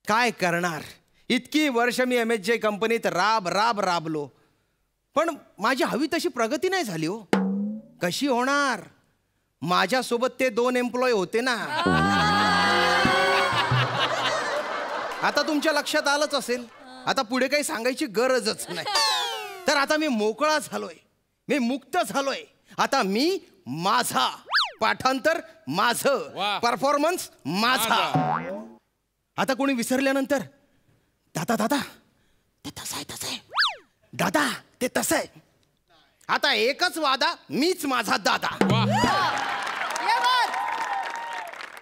काय करणार, इतकी वर्ष मी MHJ कंपनीत राबलो, पण माझी हवी तशी प्रगती नाही झाली हो. कशी होणार, माझ्यासोबत ते 2 एम्प्लॉय होते ना. आता तुमच्या लक्षात आलंच असेल, आता पुढे काही सांगायची गरजच नाही. तर आता मी मोकळा झालोय, मी मुक्त झालोय. आता मी माझा, पाठांतर माझं, परफॉर्मन्स माझा. आता कोणी विसरल्यानंतर दादा ते तसं आहे दादा, ते तसं आहे. आता एकच वादा, मीच माझा दादा.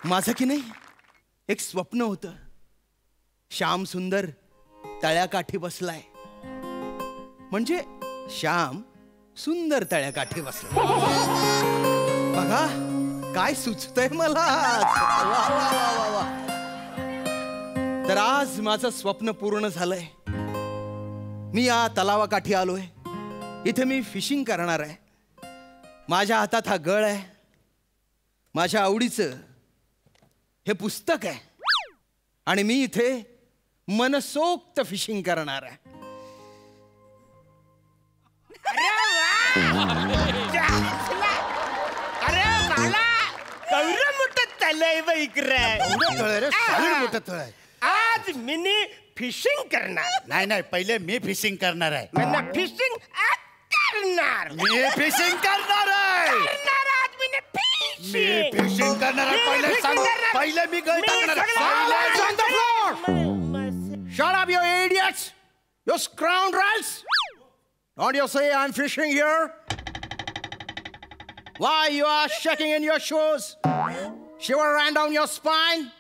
माझं की नाही एक स्वप्न होतं, श्याम सुंदर तळ्याकाठी बसलाय, म्हणजे श्याम सुंदर तळ्याकाठी बसलाय. बघा काय सुचतंय मला. वा वा वा वा. तर आज माझं स्वप्न पूर्ण झालंय. मी या तलावाकाठी आलोय. इथे मी फिशिंग करणार आहे. माझ्या हातात हा गळ आहे, माझ्या आवडीचं हे पुस्तक आहे, आणि मी इथे मनसोक्त फिशिंग करणार आहे. अरे मला केवढं मोठं तळ आहे बघ इकडे. आज मी फिशिंग करणार. नाही, पहिले मी फिशिंग करणार आहे. फिशिंग करणार. मी फिशिंग करणार आहे. मी फिशिंग करणार आहे. पहिले मी गळ टाकणार आहे. Shut up, you idiots! You scoundrels! Don't you say I'm fishing here? Why you are shaking in your shoes? Shiver ran down your spine?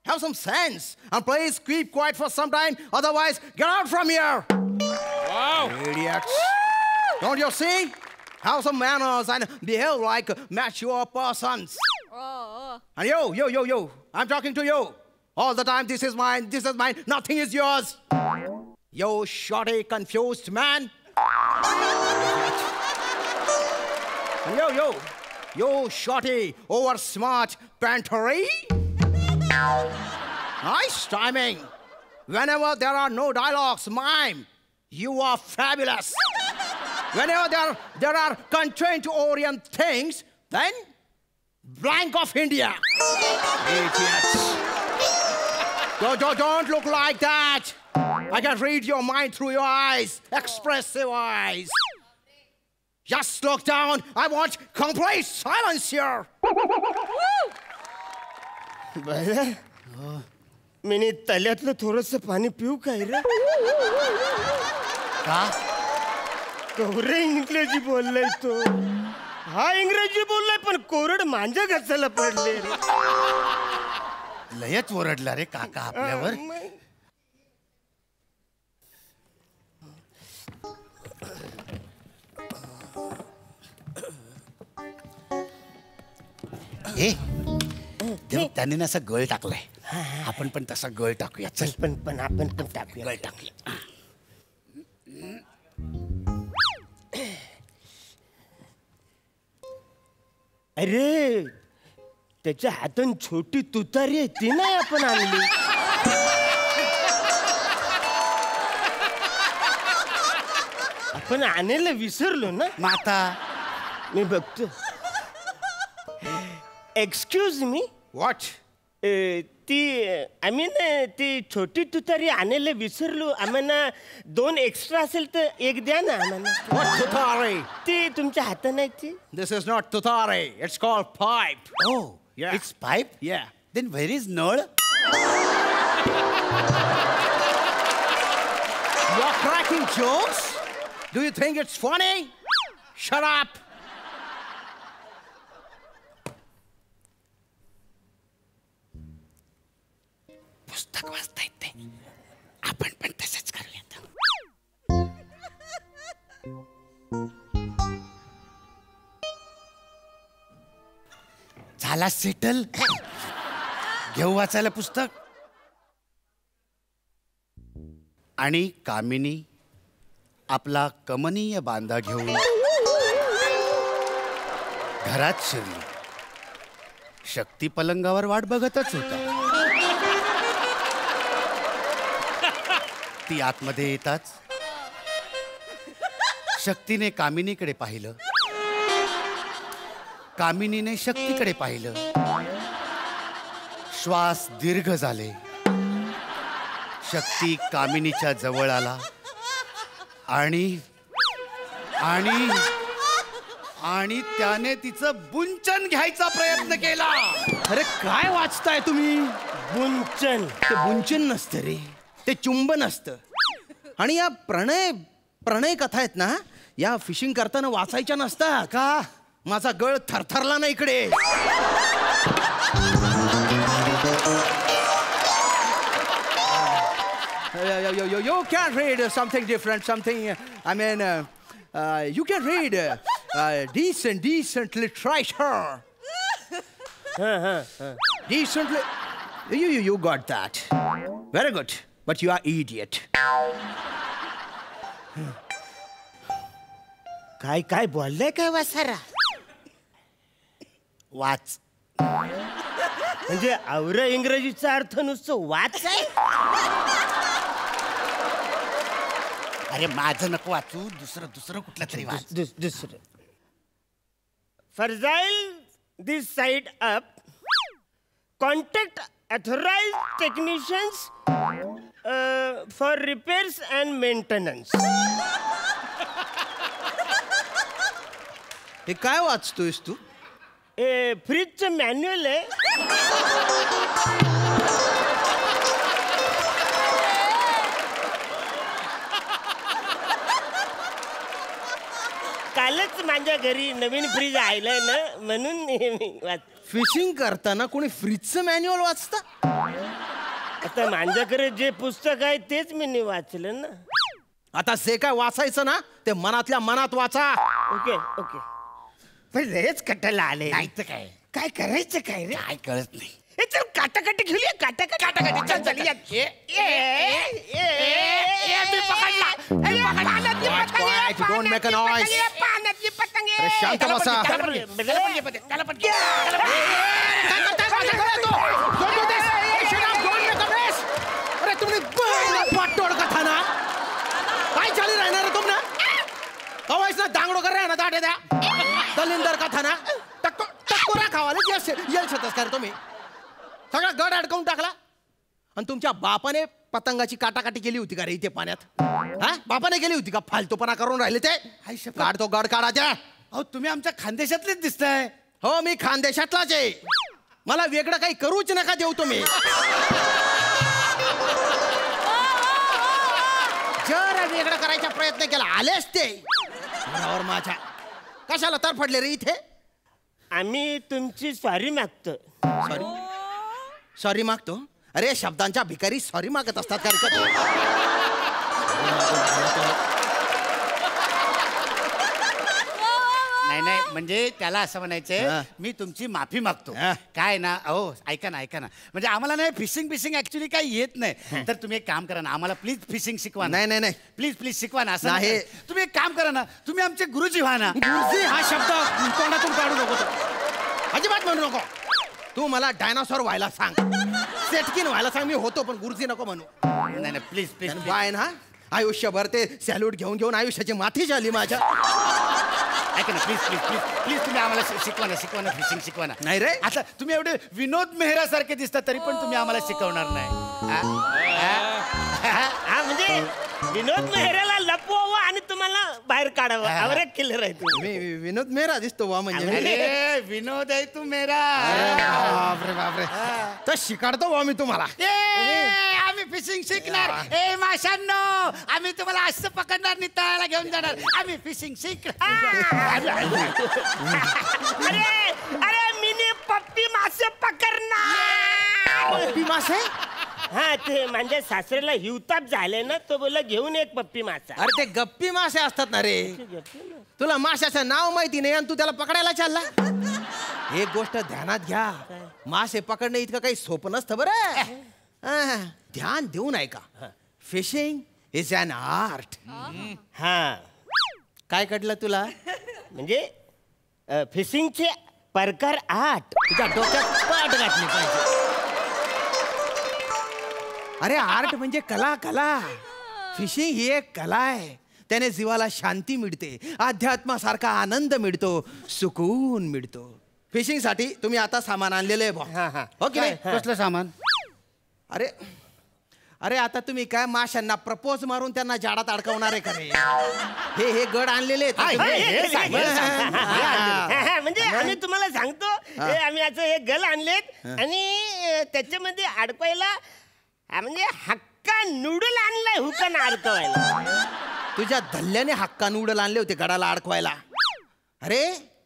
Have some sense and please keep quiet for some time. Otherwise, get out from here. Wow! Idiots! Don't you see? Have some manners and behave like mature persons. And yo! I'm talking to you. All the time, this is mine, nothing is yours. You shorty, confused man. And you shorty, over smart pantery. Nice timing. Whenever there are no dialogues, mime, you are fabulous. Whenever there are content-oriented things, then blank of India. Idiots. Don't look like that. I can read your mind through your eyes. Expressive eyes. Just look down. I want complete silence here. बरं, मी तल्यातलं थोडस पाणी पिऊ काय रे? का? कोरे इंग्रजी बोललाय तो. हा इंग्रजी बोललाय पण कोरड मांजा घासायला पडले रे. लयच ओरडला रे काका आपल्यावर. त्यांनी ना असं गळ टाकलाय, आपण पण तसा गळ टाकूया. चल पण आपण पण टाकूया. गळ टाकूया. अरे त्याच्या हातून छोटी तुतारी आहे ती नाही आपण आणली. आपण आणायला विसरलो ना. माता मी बघतो. Excuse me. What? ती आय मीन ती छोटी तुतारी आणायला विसरलो. आम्हाला 2 एक्स्ट्रा असेल तर एक द्या ना आम्हाला. What tutare? ती तुमच्या हातात नाही ती. This is not tutare. It's called pipe. Oh, Yeah. it's pipe? Yeah. Then where is Nal? You're cracking jokes? Do you think it's funny? Shut up. पुस्तक वाचता येत नाही. आपण पण तसंच करूयात. झाला सेटल. घेऊ वाचायला पुस्तक. आणि कामिनी आपला कमनीय बांधा घेऊन घरात शिरली. शक्ती पलंगावर वाट बघतच होता. ती आतमध्ये येताच शक्तीने कामिनीकडे पाहिलं. कामिनीने शक्तीकडे पाहिलं. श्वास दीर्घ झाले. शक्ती कामिनीच्या जवळ आला आणि आणि आणि त्याने तिचं बुंचन घ्यायचा प्रयत्न केला. अरे काय वाचताय तुम्ही? बुंचन. ते बुंचन नसतं रे, ते चुंबन असतं. आणि या प्रणय कथा आहेत ना, या फिशिंग करताना वाचायच्या नसतात का? माझा गळ थरथरला ना इकडे. You can read something different, something. I mean, you can read decent literature. Decently, you got that. Very good, but you are idiot. काय बोललाय काय वासारा? वाच. म्हणजे आवरा इंग्रजीचा अर्थ नुसतं वाच आहे. अरे माझं नको वाचू. दुसरं कुठलं तरी वाच. दुसरं. Fragile this side up. Contact authorized technicians for repairs and maintenance. हे काय वाचतोयस तू? फ्रीजचं मॅन्युअल आहे. कालच माझ्या घरी नवीन फ्रीज आलाय ना, म्हणून मी फिशिंग करताना कोणी फ्रीजचं मॅन्युअल वाचतं? आता माझ्याकडे जे पुस्तक आहे तेच मी वाचलं ना. आता जे काय वाचायचं ना ते मनातल्या मनात वाचा. ओके. पण लयच कटाला आले. नाही तर काय करायचं काय रे? काय कळत नाही. चल काटाकाटी घेऊया. काटाकाटी चल चल या. Don't make a noise. अरे शांत बसा. अरे तुम्ही पाटोड कथा ना काय चाली राहणार तुम ना? कवायच ना दांगडो कर रहा ना दाटे द्या. दलिंदर कथा ना टक्कोरा खावाले येल छतस कर तुम्ही. सगळा गड अडकवून टाकला. आणि तुमच्या बापाने पतंगाची काटाकाटी केली होती का रे इथे पाण्यात? हा, बापाने केली होती का? फालतूपणा करून राहिले ते. काढतो गड काढाच्या. अहो तुम्ही आमच्या खानदेशातलेच दिसताय. हो मी खानदेशातलाच आहे. मला वेगळं काही करूच नका देऊ तुम्ही. जर वेगळं करायचा प्रयत्न केला आलेच ते मनावर माझ्या. कशाला तरफडले रे इथे? आम्ही तुमची सॉरी मागतो. सॉरी मागतो? अरे शब्दांच्या भिकारी सॉरी मागत असतात का? नाही म्हणजे त्याला असं म्हणायचंय मी तुमची माफी मागतो. काय ना अहो ऐका ना म्हणजे आम्हाला नाही फिशिंग ऍक्च्युली काही येत नाही. तर तुम्ही एक काम करा ना, आम्हाला प्लीज फिशिंग शिकवा. नाही प्लीज शिकवा ना. असं नाही. तुम्ही एक काम करा ना, तुम्ही आमचे गुरुजी व्हा ना. गुरुजी हा शब्द तोंडातून काढू नको. अजिबात म्हणू नको. तू मला डायनासॉर व्हायला सांग, सेटकिन व्हायला सांग. मी होतो पण गुरुजी नको म्हणू. नाही प्लीज बाय ना. आयुष्यभर ते सॅल्यूट घेऊन आयुष्याची माथी झाली माझ्या. ऐका ना प्लीज प्लीज प्लीज प्लीज तुम्ही आम्हाला शिकवा ना फिशिंग शिकवा ना. नाही रे. आता तुम्ही एवढे विनोद मेहरा सारखे दिसतात तरी पण तुम्ही आम्हाला शिकवणार नाही. हा म्हणजे विनोद मेहराला लपवावं आणि तुम्हाला बाहेर काढावं. आवरे किल्लर आहे तुम्ही. मी विनोद मेहरा दिसतो वा म्हणजे. अरे विनोद आहे तू मेरा. बापरे बापरे. तर शिकाडतो वा मी तुम्हाला. आम्ही फिशिंग शिकणार. ए माशांनो, आम्ही तुम्हाला असं पकडणार आणि तळाला घेऊन जाणार. आम्ही फिशिंग शिकणार. अरे अरे मिनी पप्पी मासे पकडणार. पप्पी मासे. हा ते म्हणजे सासऱ्याला हिवताप झाले ना, तो बोला घेऊन एक पप्पी मासा. अरे ते गप्पी मासे असतात ना रे. तुला माशाचं नाव माहिती नाही आणि तू त्याला पकडायला चालला. एक गोष्ट ध्यानात घ्या, मासे पकडणं इतकं काही सोपं नसतं बरं. ध्यान देऊन ऐका. Fishing is an art. हा काय कळलं तुला? म्हणजे फिशिंगचे प्रकार 8. तुझ्या डोक्यात पाठ घातली पाहिजे. अरे आर्ट म्हणजे कला. कला फिशिंग ही एक कला आहे. त्याने जीवाला शांती मिळते, अध्यात्मासारखा आनंद मिळतो, सुकून मिळतो. फिशिंग साठी तुम्ही आता सामान आणलेलं आहे बा. हो की नाही? कसलं सामान? अरे अरे आता तुम्ही काय माशांना प्रपोज मारून त्यांना जाडात अडकवणार आहे का रे? हे गड आणलेले म्हणजे आम्ही तुम्हाला सांगतो, आम्ही असं हे गल आणलेत आणि त्याच्यामध्ये अडकवायला म्हणजे हक्का नूडल आणलाय हुकाना अडकवायला. तुझ्या धल्ल्याने हक्का नूडल आणले होते गडाला अडकवायला. अरे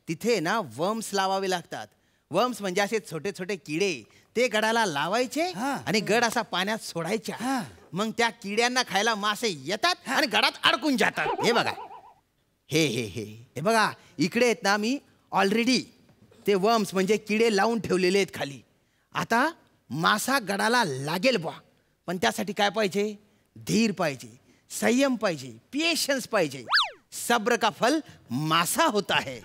तिथे ना वर्म्स लावावे लागतात. वर्म्स म्हणजे असे छोटे छोटे किडे. ते गडाला लावायचे आणि गड असा पाण्यात सोडायचा. मग त्या किड्यांना खायला मासे येतात आणि गडात अडकून जातात. हे बघा, हे बघा इकडे आहेत ना, मी ऑलरेडी ते वर्म्स म्हणजे किडे लावून ठेवलेले आहेत खाली. आता मासा गडाला लागेल बुवा, पण त्यासाठी काय पाहिजे? धीर पाहिजे, संयम पाहिजे, पेशन्स पाहिजे. सब्र का फल मासा होता है.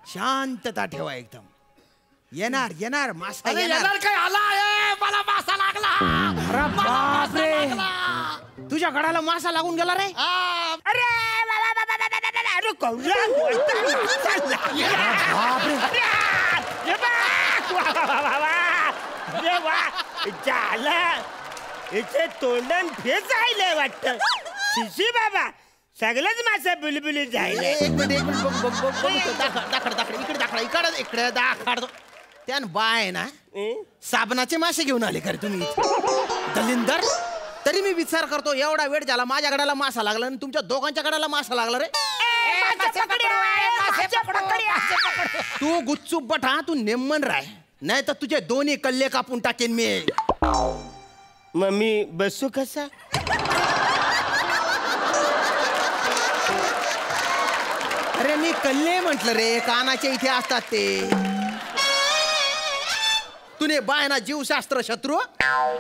शांतता ठेवा एकदम. येणार मासा येणार. काय आला आहे? मला मासा लागला. अरे बापरे, तुझ्या गडाला मासा लागून गेला रे. अरे इथे तोंडण फेच आयलंय वाटत. शिशी बाबा सगळंच मासा बुलबुली जायले. इकडे दाखडतो. त्यान बाय ना साबणाचे मासे घेऊन आले का रे तुम्ही दलिंदर? तरी मी विचार करतो, एवढा वेळ झाला माझ्या गडाला मासा लागला आणि तुमच्या दोघांच्या गडाला मासा लागला रे. तू गुच्चूप बटा, तू नेमन राय, नाही तर तुझे दोन्ही कल्ले कापून टाकेन मी. मम्मी बसू कसा? अरे मी कल्ले म्हटलं रे, कानाच्या इथे असतात ते. तुने बाय ना जीवशास्त्र शत्रू,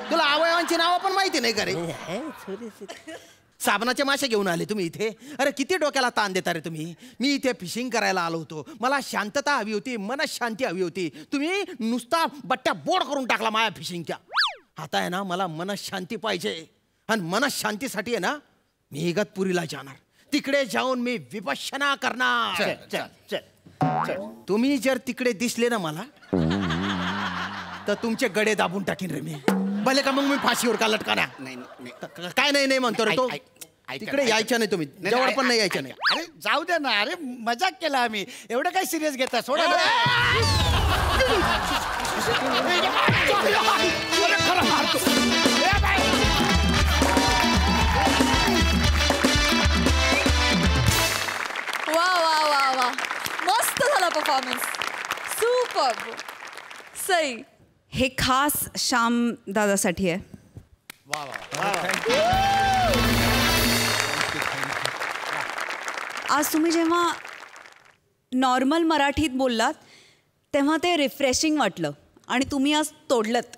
तुला अवयवांची नावं पण माहिती नाही का रे? साबणाचे मासे घेऊन आले तुम्ही इथे. अरे किती डोक्याला ताण देता रे तुम्ही. मी इथे फिशिंग करायला आलो होतो, मला शांतता हवी होती, मनशांती हवी होती. तुम्ही नुसता बट्ट्या बोड करून टाकला माझ्या फिशिंगच्या. आता आहे ना मला मनशांती पाहिजे, आणि मनशांतीसाठी आहे ना मी इगतपुरीला जाणार. तिकडे जाऊन मी विपश्यना करणार. तुम्ही जर तिकडे दिसले ना मला तर तुमचे गडे दाबून टाकीन रे मी. भले का मग मी फाशीवर का लटकाना. काय नाही म्हणतो रे तो. तिकडे यायचं नाही तुम्ही, जवळ पण नाही यायचं नाही. अरे जाऊ दे ना. अरे मजाक केला आम्ही, एवढं काय सिरियस घेता? सोडा. वा वा वा वा, मस्त झाला परफॉर्मन्स. सुपर. सई, हे खास श्याम दादासाठी आहे. आज तुम्ही जेव्हा नॉर्मल मराठीत बोललात तेव्हा ते रिफ्रेशिंग वाटलं आणि तुम्ही आज तोडलत.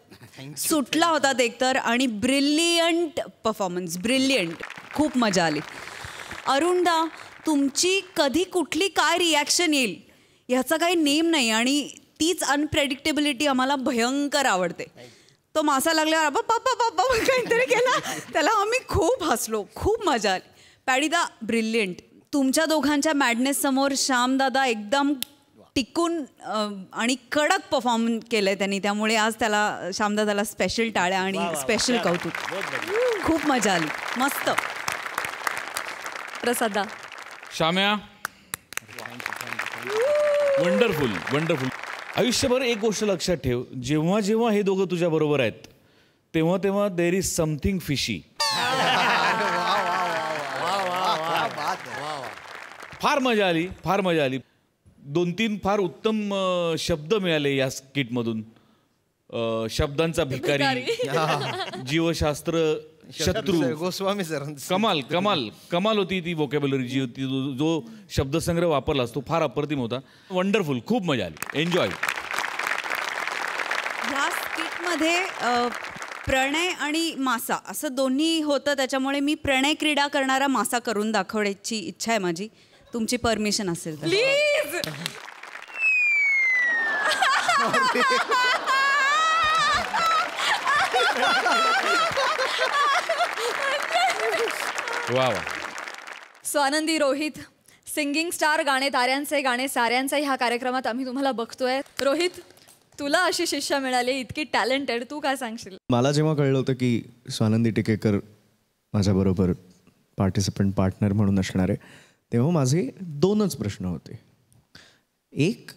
सुटला होता एकतर आणि ब्रिलियंट परफॉर्मन्स, ब्रिलियंट. खूप मजा आली. अरुणदा, तुमची कधी कुठली काय रिॲक्शन येईल ह्याचा काही नेम नाही आणि तीच अनप्रेडिक्टेबिलिटी आम्हाला भयंकर आवडते. तो मासा लागल्यावर बाबा काहीतरी केला, त्याला आम्ही खूप हसलो, खूप मजा आली. पॅडीदा ब्रिलियंट. तुमच्या दोघांच्या मॅडनेस समोर श्यामदादा एकदम टिकून आणि कडक परफॉर्म केलंय त्यांनी, त्यामुळे आज त्याला श्यामदादाला स्पेशल टाळ्या आणि स्पेशल कौतुक. खूप मजा आली, मस्त. प्रसादा. श्याम्या, वंडरफुल वंडरफुल. आयुष्यभर एक गोष्ट लक्षात ठेव, जेव्हा जेव्हा हे दोघं तुझ्या बरोबर आहेत तेव्हा तेव्हा देर इज समथिंग फिशी. फार मजा आली, फार मजा आली. 2-3 फार उत्तम शब्द मिळाले या स्किटमधून. शब्दांचा भिकारी, जीवशास्त्र शत्रू, गोस्वामी सर. कमाल कमाल कमाल होती ती व्होकॅब्युलरी जी होती, जो शब्दसंग्रह वापरलास तो फार अप्रतिम होता. वंडरफुल, खूप मजा आली, एन्जॉय. ह्या स्किटमध्ये प्रणय आणि मासा असं दोन्ही होतं, त्याच्यामुळे मी प्रणय क्रीडा करणारा मासा करून दाखवण्याची इच्छा आहे माझी. तुमची परमिशन असेल तर प्लीज. वा वा. स्वानंदी, रोहित, सिंगिंग स्टार, गाणे ताऱ्यांचे, गाणे साऱ्यांचे ह्या कार्यक्रमात आम्ही तुम्हाला बघतोय. रोहित, तुला अशी शिष्या मिळाली, इतकी टॅलेंटेड, तू काय सांगशील? मला जेव्हा कळलं होतं की स्वानंदी टिकेकर माझ्याबरोबर पार्टिसिपंट पार्टनर म्हणून असणार आहे, तेव्हा माझे 2च प्रश्न होते. एक,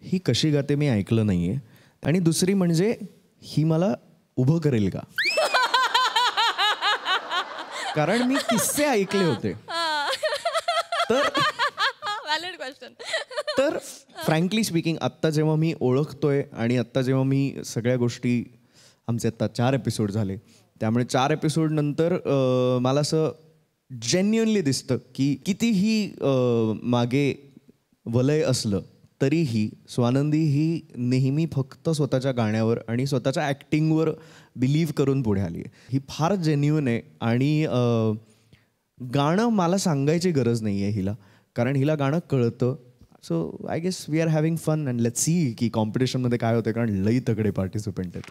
ही कशी गाते मी ऐकलं नाही आहे, आणि दुसरी म्हणजे ही मला उभं करेल का? कारण मी किस्से ऐकले होते. Valid question. तर फ्रँकली स्पीकिंग, आत्ता जेव्हा मी ओळखतोय आणि आत्ता जेव्हा मी सगळ्या गोष्टी, आमचे आत्ता 4 एपिसोड झाले, त्यामुळे 4 एपिसोड नंतर मला असं जेन्युअनली दिसतं की कितीही मागे वलय असलं तरीही स्वानंदी ही नेहमी फक्त स्वतःच्या गाण्यावर आणि स्वतःच्या ॲक्टिंगवर बिलीव्ह करून पुढे आली आहे. ही फार जेन्युअन आहे आणि गाणं मला सांगायची गरज नाही आहे हिला, कारण हिला गाणं कळतं. So I guess we are having fun and let's see की कॉम्पिटिशनमध्ये काय होतं, कारण लई तगडे पार्टिसिपंट आहेत.